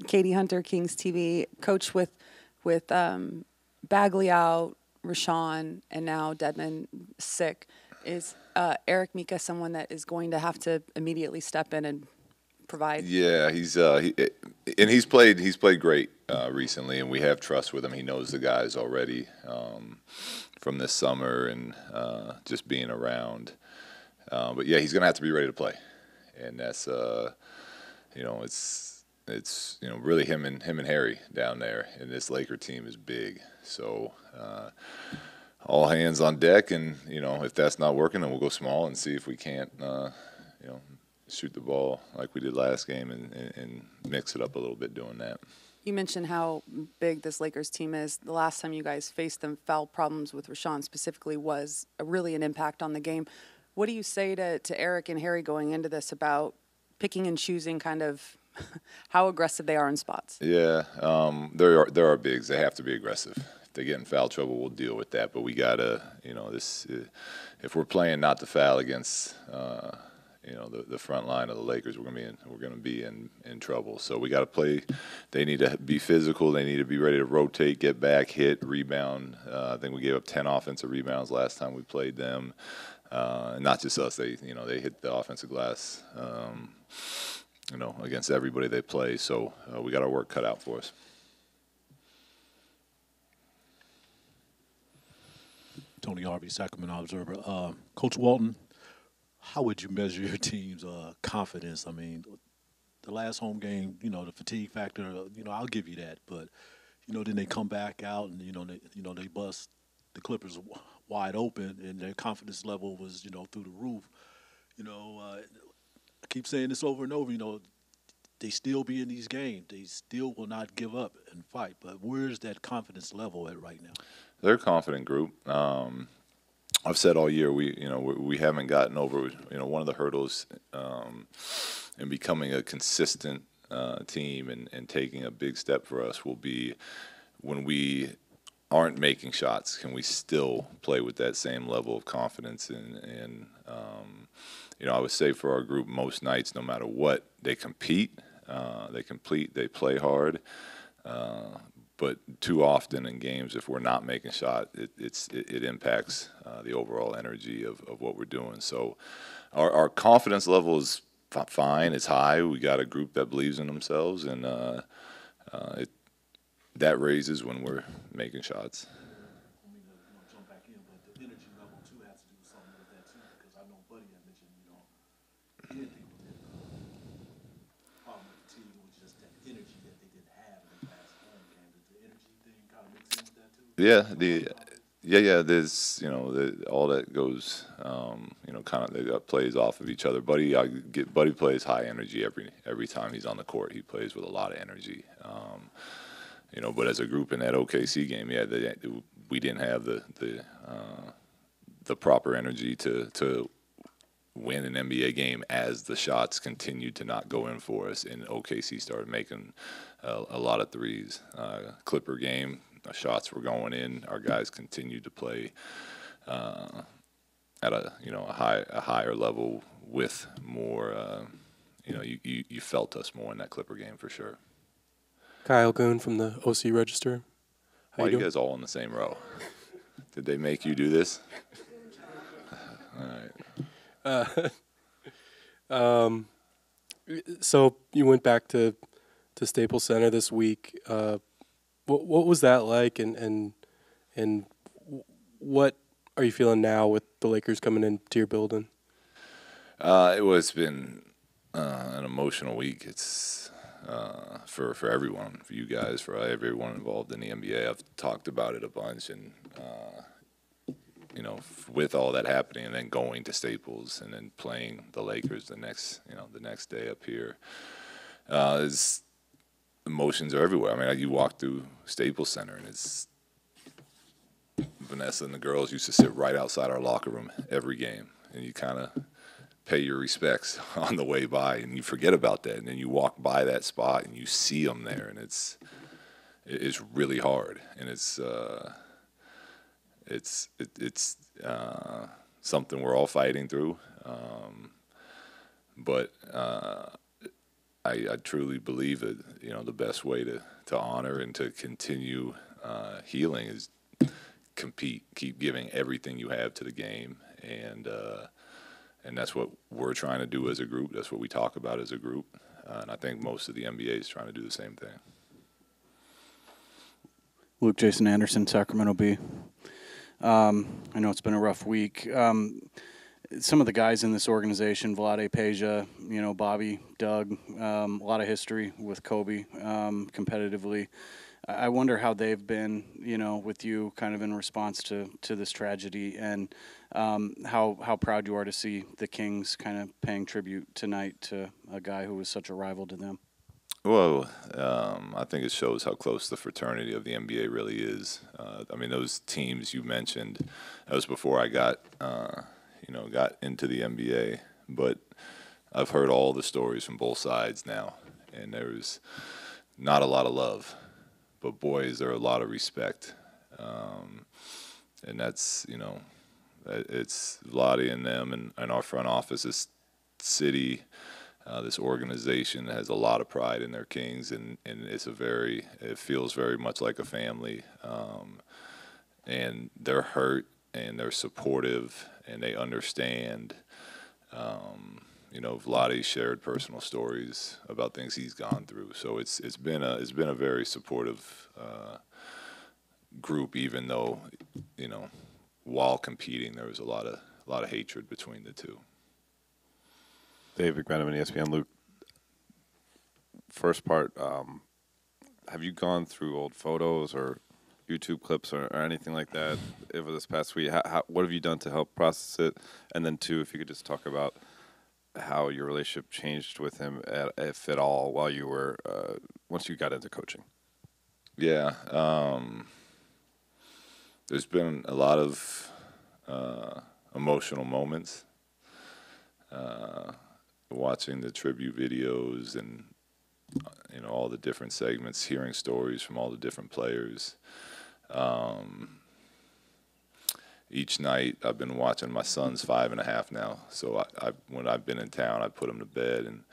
Katie Hunter, Kings TV, coach with Bagley out, Rashawn, and now Deadman sick. Is Eric Mika someone that is going to have to immediately step in and provide? Yeah, he's played great recently, and we have trust with him. He knows the guys already from this summer and just being around. But yeah, he's gonna have to be ready to play, and that's it's really him and Harry down there, and this Laker team is big. So all hands on deck, and if that's not working, then we'll go small and see if we can't shoot the ball like we did last game and mix it up a little bit doing that. You mentioned how big this Lakers team is. The last time you guys faced them, foul problems with Rashawn specifically was really an impact on the game. What do you say to Eric and Harry going into this about picking and choosing kind of how aggressive they are in spots? Yeah, there are bigs. They have to be aggressive. If they get in foul trouble, we'll deal with that. But we gotta, if we're playing not to foul against, the front line of the Lakers, we're gonna be in trouble. So we got to play. They need to be physical. They need to be ready to rotate, get back, hit, rebound. I think we gave up 10 offensive rebounds last time we played them. Not just us. They hit the offensive glass. Against everybody they play. So we got our work cut out for us. Tony Harvey, Sacramento Observer. Coach Walton, how would you measure your team's confidence? I mean, the last home game, the fatigue factor, I'll give you that. But, then they come back out and, they bust the Clippers wide open, and their confidence level was, through the roof. I keep saying this over and over, they still be in these games. They still will not give up and fight. But where's that confidence level at right now? They're a confident group. I've said all year we haven't gotten over one of the hurdles in becoming a consistent team and taking a big step for us will be when we aren't making shots. Can we still play with that same level of confidence? And I would say for our group, most nights, no matter what, they compete, they play hard. But too often in games, if we're not making shots, it impacts the overall energy of what we're doing. So our confidence level is fine. It's high. We got a group that believes in themselves, and that raises when we're making shots. Jump back in, but the energy level too has to do something with that too, because I know Buddy had mentioned, he didn't think the problem with the team was just that energy that they didn't have in the past home game. Did the energy thing kind of mix in with that too? Yeah. There's all that goes kind of that plays off of each other. Buddy plays high energy every time he's on the court. He plays with a lot of energy. But as a group in that OKC game, we didn't have the proper energy to win an NBA game as the shots continued to not go in for us, and OKC started making a lot of threes. Clipper game, the shots were going in. Our guys continued to play at a higher level with more. You felt us more in that Clipper game for sure. Kyle Goon from the OC Register. Why are you guys all in the same row? Did they make you do this? All right. So you went back to Staples Center this week. What was that like, and what are you feeling now with the Lakers coming into your building? It's been an emotional week. It's for everyone, for you guys, for everyone involved in the NBA. I've talked about it a bunch, and with all that happening, and then going to Staples, and then playing the Lakers the next day up here, emotions are everywhere. I mean, you walk through Staples Center, and it's Vanessa and the girls used to sit right outside our locker room every game, and you kind of pay your respects on the way by, and you forget about that, and then you walk by that spot and you see them there, and it's really hard, and it's something we're all fighting through, but I truly believe that, the best way to honor and to continue healing is compete, keep giving everything you have to the game, and that's what we're trying to do as a group. That's what we talk about as a group, and I think most of the NBA is trying to do the same thing. Luke Jason Anderson, Sacramento Bee. I know it's been a rough week. Some of the guys in this organization, Vlade Peja, Bobby, Doug, a lot of history with Kobe competitively. I wonder how they've been, with you kind of in response to this tragedy, and how proud you are to see the Kings kind of paying tribute tonight to a guy who was such a rival to them. Well, I think it shows how close the fraternity of the NBA really is. Those teams you mentioned, that was before I got into the NBA. But I've heard all the stories from both sides now, and there's not a lot of love, but boy, is there a lot of respect. And that's, it's Vlade and them and our front office, this city, this organization has a lot of pride in their Kings, and it feels very much like a family. And they're hurt, and they're supportive, and they understand. Vlade shared personal stories about things he's gone through, so it's been a very supportive group, even though while competing there was a lot of hatred between the two. Dave McMenamin, ESPN. Luke, first part, have you gone through old photos or YouTube clips or anything like that over this past week? What have you done to help process it? And then, two, if you could just talk about how your relationship changed with him, if at all, while you were once you got into coaching. Yeah, there's been a lot of emotional moments. Watching the tribute videos and all the different segments, hearing stories from all the different players. Each night I've been watching. My son's 5.5 now, so when I've been in town, I put him to bed, and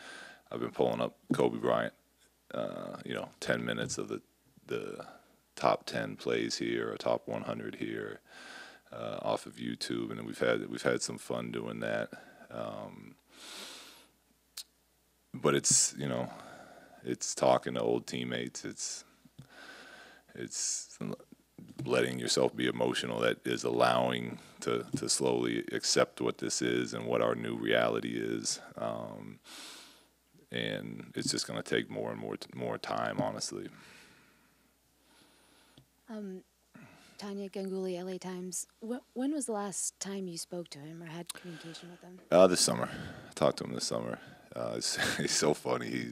I've been pulling up Kobe Bryant. 10 minutes of the top 10 plays here or top 100 here off of YouTube, and we've had some fun doing that. But it's talking to old teammates. It's letting yourself be emotional. That is allowing to slowly accept what this is and what our new reality is. And it's just going to take more and more time, honestly. Tanya Ganguly, LA Times. When was the last time you spoke to him or had communication with him? This summer. I talked to him this summer. He's so funny.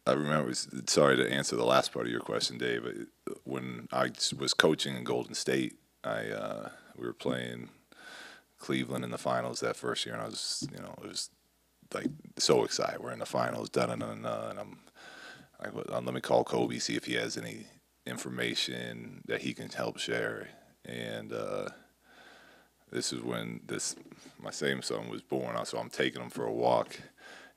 I remember, sorry to answer the last part of your question, Dave. When I was coaching in Golden State, we were playing Cleveland in the finals that first year, and I was, it was like so excited. We're in the finals, and I'm like, let me call Kobe, see if he has any information that he can help share. And this is when my same son was born, so I'm taking him for a walk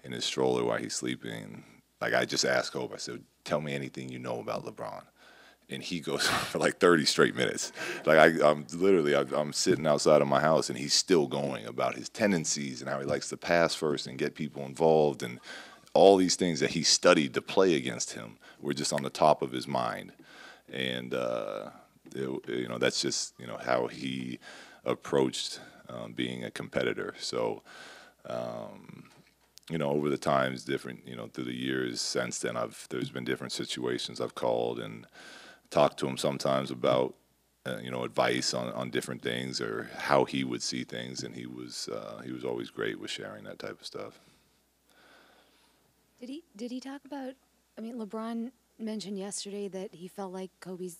in his stroller while he's sleeping. Like, I just asked Kobe, I said, tell me anything you know about LeBron. And he goes for like 30 straight minutes. Like, I'm sitting outside of my house, and he's still going about his tendencies and how he likes to pass first and get people involved. And all these things that he studied to play against him were just on the top of his mind. And, that's just, how he approached being a competitor. So, over the times, different, through the years since then, there's been different situations I've called and talked to him sometimes about, advice on different things or how he would see things, and he was always great with sharing that type of stuff. Did he talk about? I mean, LeBron mentioned yesterday that he felt like Kobe's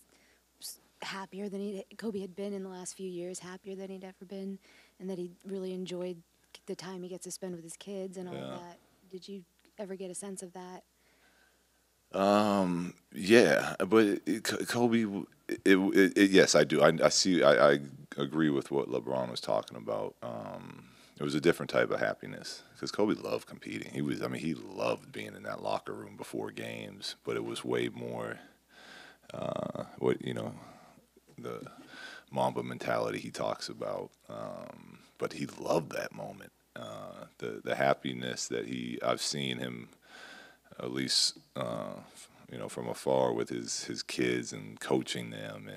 happier than Kobe had been in the last few years, happier than he'd ever been, and that he really enjoyed the time he gets to spend with his kids and all of that. Did you ever get a sense of that? Yeah, but Kobe, yes, I do. I agree with what LeBron was talking about. it was a different type of happiness because Kobe loved competing. He loved being in that locker room before games, but it was way more, the Mamba mentality he talks about. But he loved that moment. The happiness that I've seen him, at least, from afar with his kids and coaching them,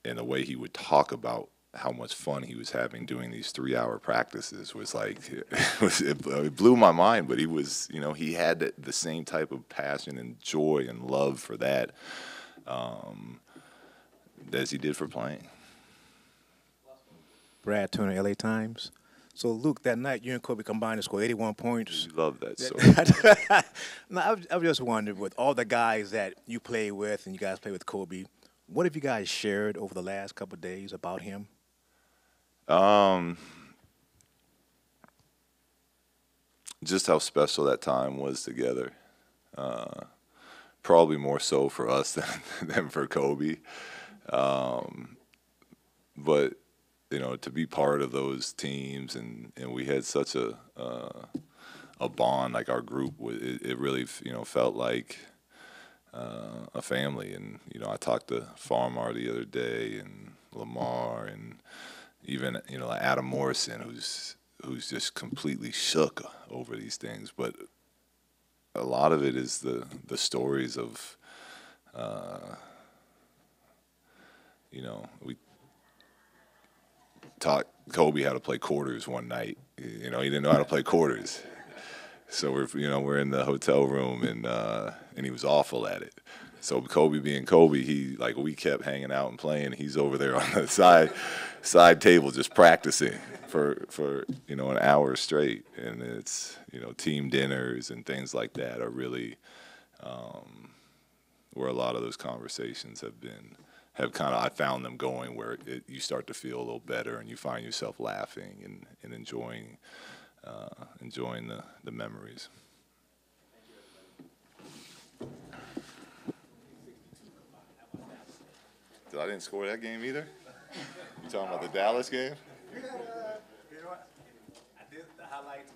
and the way he would talk about how much fun he was having doing these 3-hour practices was like, it blew my mind. But he had the same type of passion and joy and love for that as he did for playing. Brad Turner, LA Times. So, Luke, that night you and Kobe combined to score 81 points. Love that story. No, I was just wondering, with all the guys that you play with and you guys play with Kobe, what have you guys shared over the last couple of days about him? Just how special that time was together. Probably more so for us than for Kobe. But to be part of those teams, and we had such a bond, like our group, it really felt like a family. And I talked to Farmar the other day, and Lamar, and even like Adam Morrison, who's just completely shook over these things. But a lot of it is the stories of we taught Kobe how to play quarters one night. He didn't know how to play quarters. So we're in the hotel room, and he was awful at it. So Kobe being Kobe, we kept hanging out and playing. He's over there on the side table just practicing for an hour straight. And it's team dinners and things like that are really where a lot of those conversations have I found them going where you start to feel a little better, and you find yourself laughing and enjoying the memories. I didn't score that game either. You talking about the Dallas game? I did the highlights.